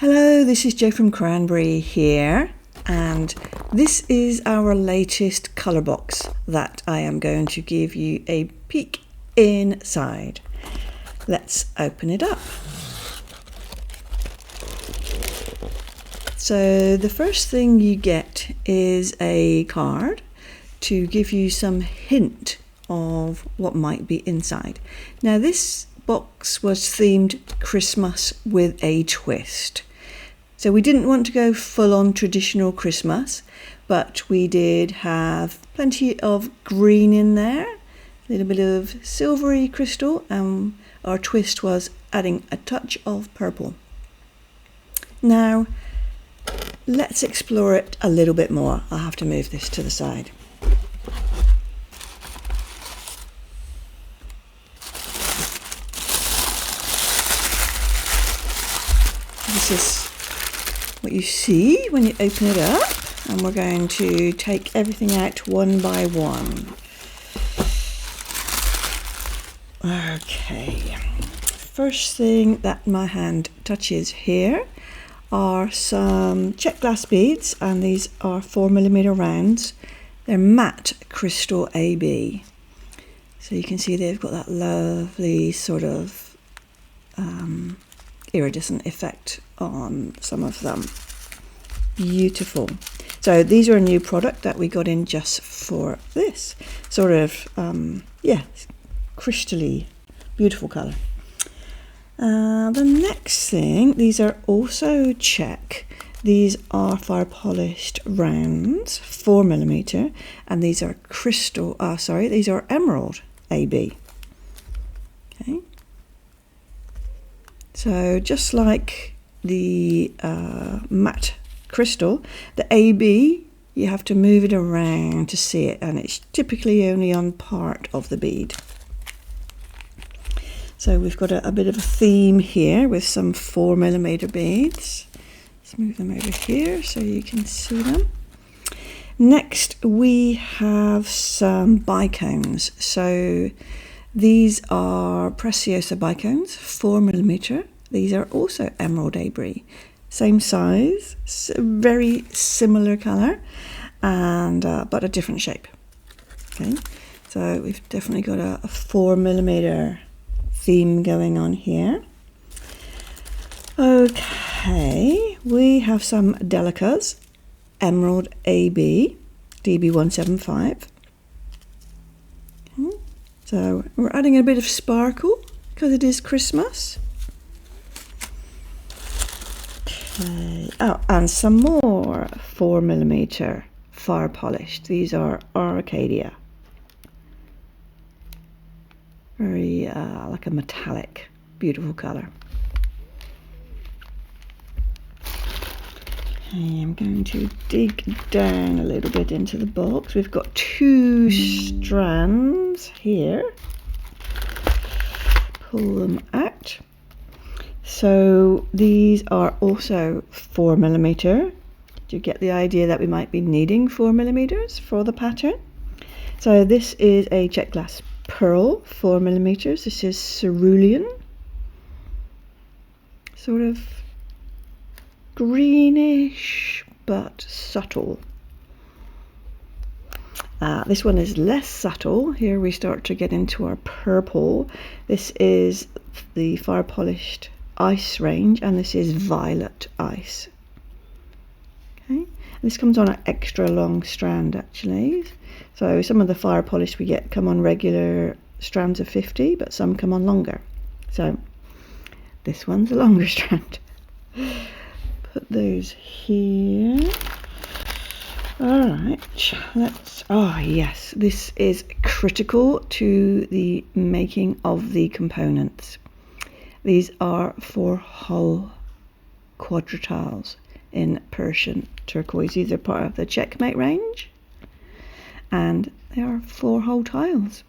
Hello, this is Jo from Cranberry here, and this is our latest colour box that I am going to give you a peek inside. Let's open it up. So the first thing you get is a card to give you some hint of what might be inside. Now this box was themed Christmas with a twist. So we didn't want to go full on traditional Christmas, but we did have plenty of green in there, a little bit of silvery crystal, and our twist was adding a touch of purple. Now, let's explore it a little bit more. I'll have to move this to the side. This is what you see when you open it up, and we're going to take everything out one by one. Okay, first thing that my hand touches here are some check glass beads, and these are 4mm rounds. They're matte crystal AB, so you can see they've got that lovely sort of iridescent effect on some of them. Beautiful. So these are a new product that we got in just for this sort of crystally beautiful color. The next thing, these are also check. These are fire polished rounds, 4mm, and these are these are emerald AB. Okay. So just like the matte crystal, the AB, you have to move it around to see it, and it's typically only on part of the bead. So we've got a bit of a theme here with some 4mm beads. Let's move them over here so you can see them. Next we have some bicones. So these are Preciosa bicones, 4mm. These are also emerald AB, same size, very similar colour, and but a different shape. Okay, so we've definitely got a 4mm theme going on here. Okay, we have some Delicas, emerald AB, DB175. Okay. So we're adding a bit of sparkle because it is Christmas. Okay. Oh, and some more 4mm fire polished. These are Arcadia. Very like a metallic, beautiful colour. Okay, I'm going to dig down a little bit into the box. We've got two strands here. Pull them out. So these are also 4mm. Do you get the idea that we might be needing 4mm for the pattern? So this is a check glass pearl, 4mm. This is cerulean. Sort of greenish but subtle. This one is less subtle. Here we start to get into our purple. This is the fire polished ice range, and this is violet ice. Okay, this comes on an extra long strand actually. So some of the fire polished we get come on regular strands of 50, but some come on longer. So this one's a longer strand. Put those here. All right, yes, this is critical to the making of the components. These are 4-hole quadriles in Persian turquoise. These are part of the Checkmate range, and they are 4-hole tiles.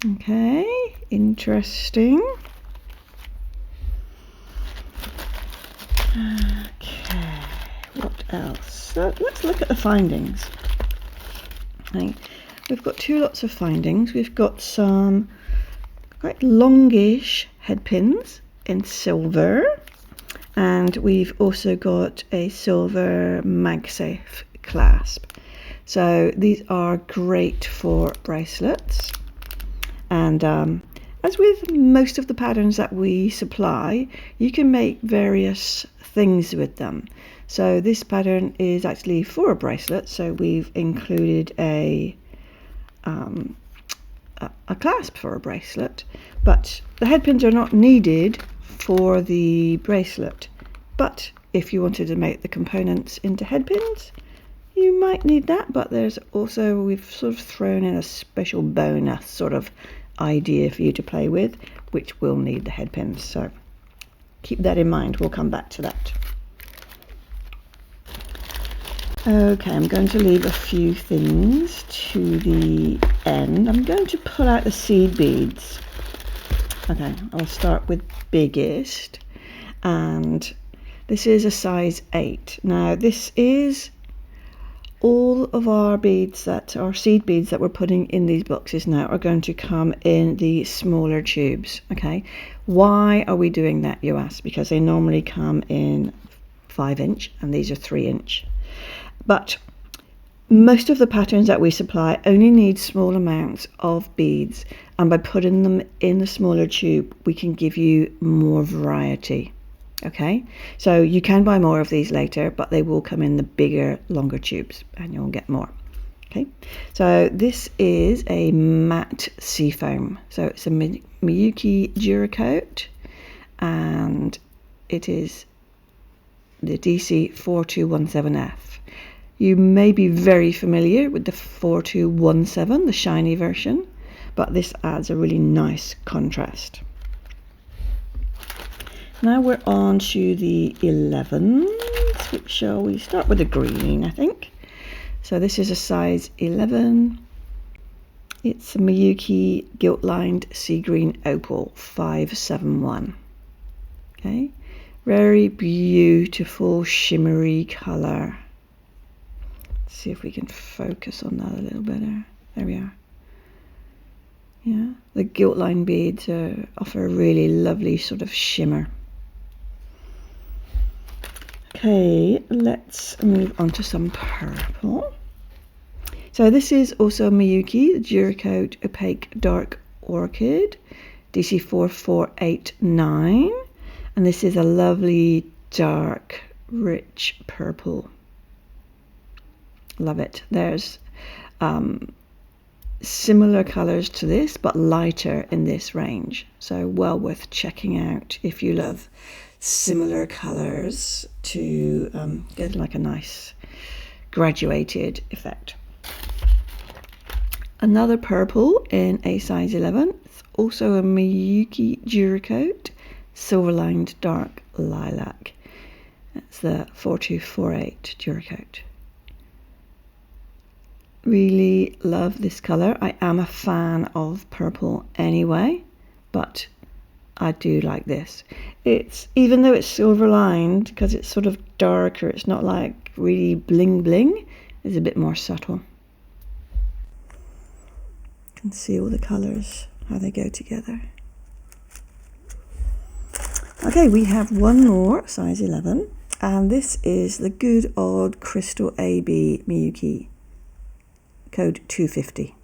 Okay, interesting. Okay, what else? So let's look at the findings. Okay, we've got two lots of findings. We've got some quite longish head pins in silver, And we've also got a silver MagSafe clasp. So these are great for bracelets. And as with most of the patterns that we supply, you can make various things with them. So this pattern is actually for a bracelet, so we've included a clasp for a bracelet, but the headpins are not needed for the bracelet. But if you wanted to make the components into headpins, you might need that. But there's also, we've sort of thrown in a special bonus sort of idea for you to play with, which will need the headpins, so keep that in mind. We'll come back to that. Okay, I'm going to leave a few things to the end. I'm going to pull out the seed beads. Okay, I'll start with biggest, and this is a size 8. Now this is all of our beads, that our seed beads that we're putting in these boxes now, are going to come in the smaller tubes. Okay, why are we doing that, you ask? Because they normally come in 5-inch and these are 3-inch. But most of the patterns that we supply only need small amounts of beads, and by putting them in the smaller tube we can give you more variety. Okay, so you can buy more of these later, but they will come in the bigger, longer tubes and you'll get more. Okay, so this is a matte seafoam, so it's a Miyuki Duracoat, and it is the DC 4217F. You may be very familiar with the 4217, the shiny version, but this adds a really nice contrast. Now we're on to the 11s, which shall we start with the green, I think. So this is a size 11. It's a Miyuki Gilt Lined Sea Green Opal 571. Okay, very beautiful shimmery colour. See if we can focus on that a little better. There we are. Yeah, the gilt line beads offer a really lovely sort of shimmer. Okay, let's move on to some purple. So this is also Miyuki, the Duracoat Opaque Dark Orchid, DC 4489, and this is a lovely dark, rich purple. Love it. There's similar colours to this, but lighter in this range. So well worth checking out if you love similar colours to get like a nice graduated effect. Another purple in a size 11, also a Miyuki Duracoat, silver lined dark lilac. That's the 4248 Duracoat. Really love this colour. I am a fan of purple anyway, but I do like this. It's, even though it's silver lined, because it's sort of darker, it's not like really bling bling, it's a bit more subtle. You can see all the colours, how they go together. Okay, we have one more, size 11, and this is the Good Old Crystal AB Miyuki, code 250.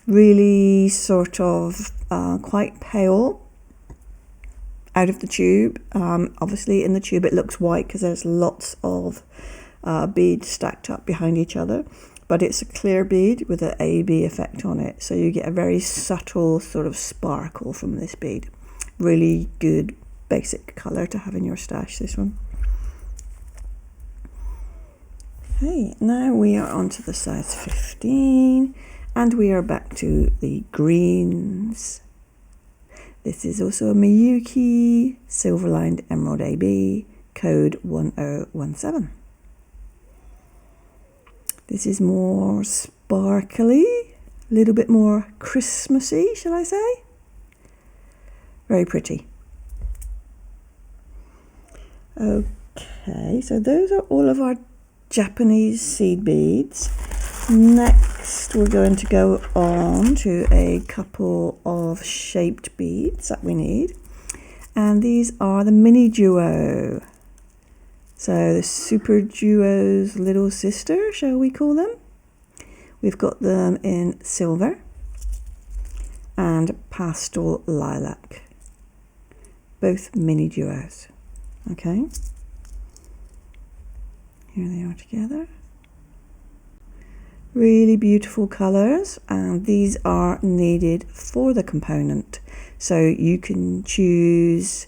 Really sort of quite pale out of the tube. Obviously in the tube it looks white because there's lots of beads stacked up behind each other, but it's a clear bead with an AB effect on it, so you get a very subtle sort of sparkle from this bead. Really good basic colour to have in your stash, this one. Okay, now we are on to the size 15, and we are back to the greens. This is also a Miyuki Silver Lined Emerald AB, code 1017. This is more sparkly, a little bit more Christmassy, shall I say? Very pretty. Okay, so those are all of our Japanese seed beads. Next we're going to go on to a couple of shaped beads that we need, And these are the Mini Duo. So the Super Duo's little sister, shall we call them? We've got them in silver and pastel lilac. Both Mini Duos. Okay. Here they are together. Really beautiful colours, and these are needed for the component. So you can choose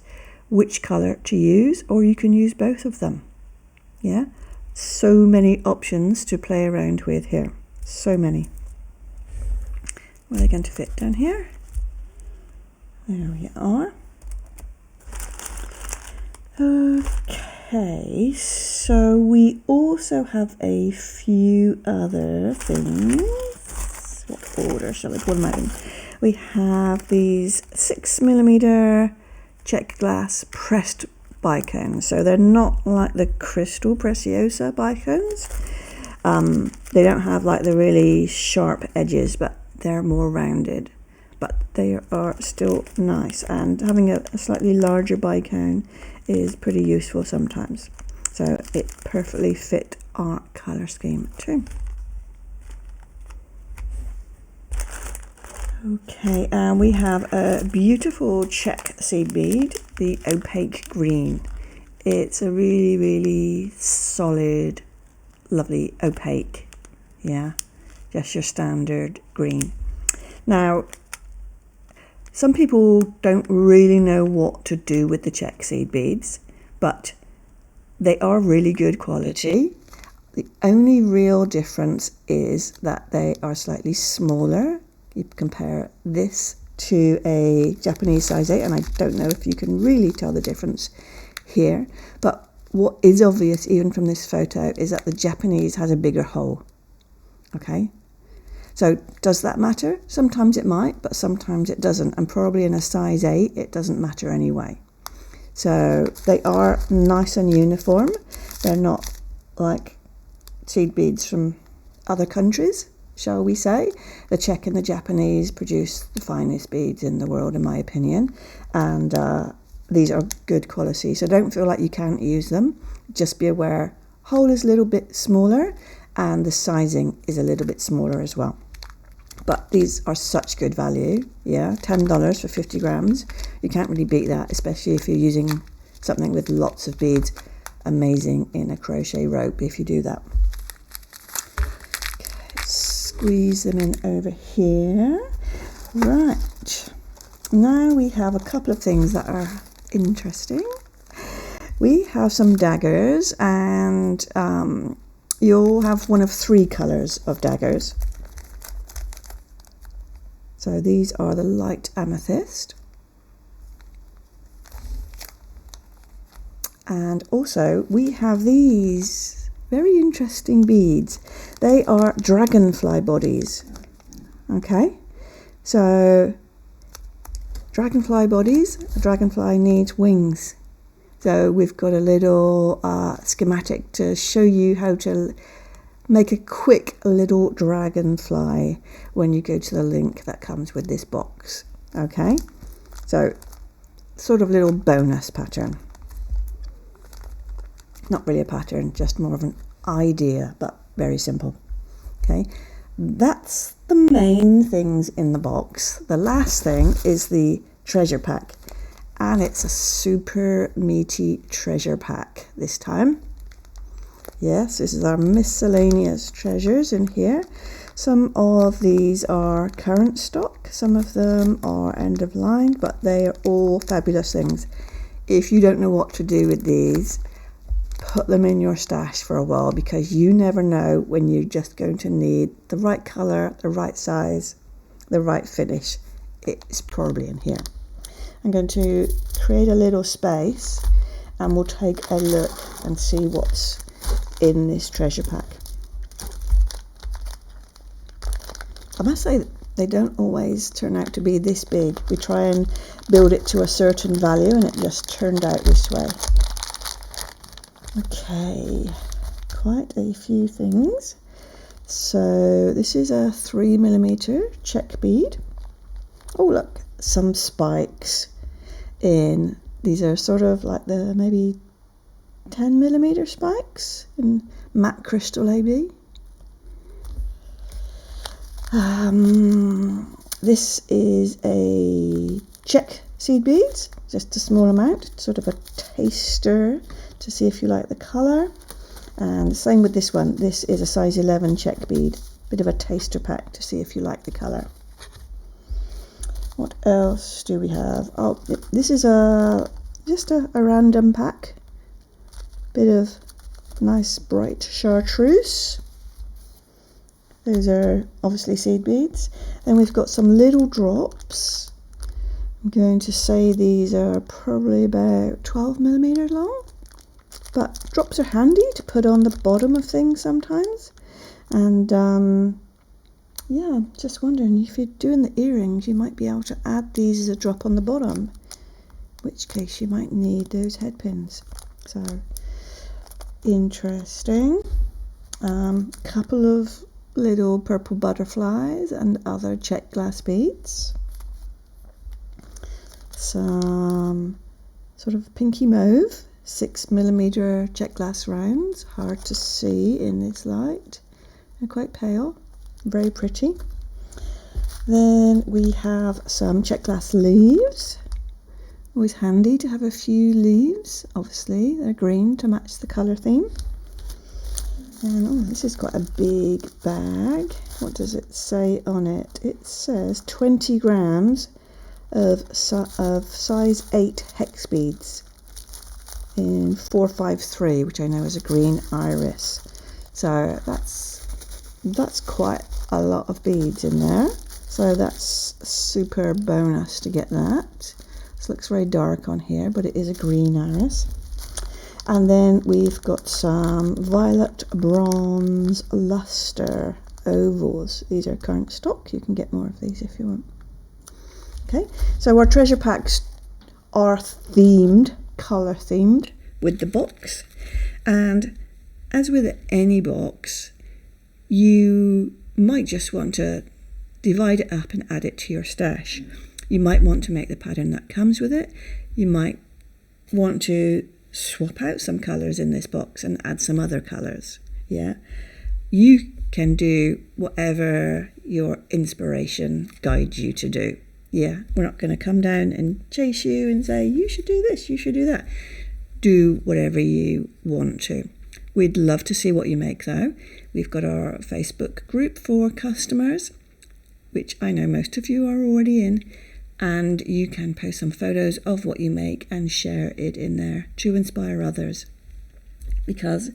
which colour to use, or you can use both of them. Yeah, so many options to play around with here. So many. Where are they going to fit down here? There we are. Okay, so we also have a few other things. What order shall I put them out in? We have these 6mm check glass pressed bicones. So they're not like the Crystal Preciosa bicones. They don't have like the really sharp edges, but they're more rounded. But they are still nice, and having a slightly larger bicone is pretty useful sometimes. So it perfectly fit our colour scheme too. Okay, and we have a beautiful check seed bead, the opaque green. It's a really, really solid, lovely opaque, yeah, just your standard green. Now, some people don't really know what to do with the check seed beads, but they are really good quality. The only real difference is that they are slightly smaller. You compare this to a Japanese size 8, and I don't know if you can really tell the difference here, but what is obvious even from this photo is that the Japanese has a bigger hole. Okay, so does that matter? Sometimes it might, but sometimes it doesn't, and probably in a size 8 it doesn't matter anyway. So they are nice and uniform. They're not like seed beads from other countries, shall we say. The Czech and the Japanese produce the finest beads in the world, in my opinion, and these are good quality, so don't feel like you can't use them. Just be aware, hole is a little bit smaller and the sizing is a little bit smaller as well. But these are such good value, yeah, $10 for 50 grams. You can't really beat that, especially if you're using something with lots of beads. Amazing in a crochet rope if you do that. Okay, squeeze them in over here. Right, now we have a couple of things that are interesting. We have some daggers, and you'll have one of 3 colours of daggers. So these are the light amethyst, and also we have these very interesting beads. They are dragonfly bodies. Okay, so dragonfly bodies, a dragonfly needs wings. So we've got a little schematic to show you how to make a quick little dragonfly when you go to the link that comes with this box. Okay, so sort of little bonus pattern. Not really a pattern, just more of an idea, but very simple. Okay, that's the main things in the box. The last thing is the treasure pack, and it's a super meaty treasure pack this time. Yes, this is our miscellaneous treasures in here. Some of these are current stock, some of them are end of line, but they are all fabulous things. If you don't know what to do with these, put them in your stash for a while, because you never know when you're just going to need the right colour, the right size, the right finish. It's probably in here. I'm going to create a little space and we'll take a look and see what's in this treasure pack. I must say that they don't always turn out to be this big. We try and build it to a certain value and it just turned out this way. Okay, quite a few things. So this is a 3mm check bead. Oh look, some spikes in These are sort of like the maybe 10mm spikes in matte crystal AB. This is a check seed beads, just a small amount, sort of a taster to see if you like the colour. And the same with this one. This is a size 11 check bead, bit of a taster pack to see if you like the colour. What else do we have? Oh, this is just a random pack, bit of nice bright chartreuse. Those are obviously seed beads. Then we've got some little drops. I'm going to say these are probably about 12mm long. But drops are handy to put on the bottom of things sometimes. And yeah, just wondering if you're doing the earrings, you might be able to add these as a drop on the bottom, in which case you might need those head pins. So interesting. Couple of little purple butterflies and other check glass beads. Some sort of pinky mauve 6mm check glass rounds, hard to see in this light. They're quite pale, very pretty. Then we have some check glass leaves. Always handy to have a few leaves. Obviously they're green to match the colour theme. And oh, this has got a big bag. What does it say on it? It says 20 grams of size 8 hex beads in 453, which I know is a green iris. So that's quite a lot of beads in there. So that's a super bonus to get that. This looks very dark on here, but it is a green iris. And then we've got some violet bronze luster ovals. These are current stock. You can get more of these if you want. Okay, so our treasure packs are themed, colour themed with the box. And as with any box, you might just want to divide it up and add it to your stash. You might want to make the pattern that comes with it. You might want to swap out some colours in this box and add some other colours. Yeah, you can do whatever your inspiration guides you to do. Yeah, we're not going to come down and chase you and say you should do this, you should do that. Do whatever you want to. We'd love to see what you make though. We've got our Facebook group for customers, which I know most of you are already in. And you can post some photos of what you make and share it in there to inspire others, because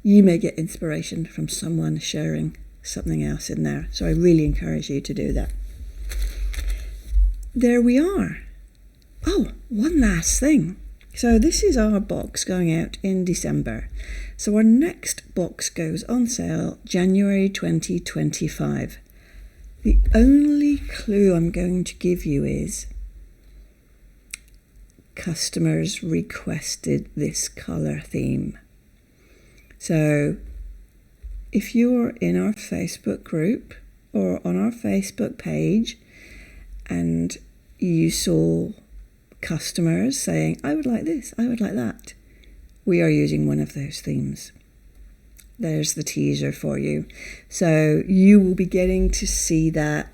you may get inspiration from someone sharing something else in there. So I really encourage you to do that. There we are. Oh, one last thing. So this is our box going out in December. So our next box goes on sale January 2025. The only clue I'm going to give you is customers requested this colour theme. So if you're in our Facebook group or on our Facebook page and you saw customers saying, I would like this, I would like that, we are using one of those themes. There's the teaser for you. So you will be getting to see that,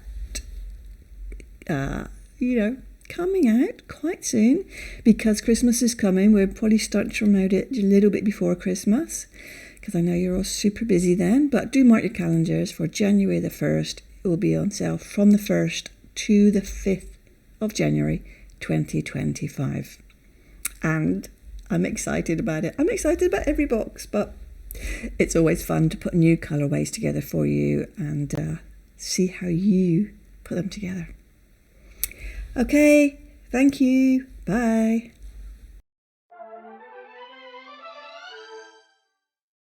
coming out quite soon, because Christmas is coming. We'll probably start to promote it a little bit before Christmas, because I know you're all super busy then. But do mark your calendars for January the 1st. It will be on sale from the 1st to the 5th of January 2025. And I'm excited about it. I'm excited about every box, but it's always fun to put new colourways together for you and see how you put them together. Okay, thank you. Bye.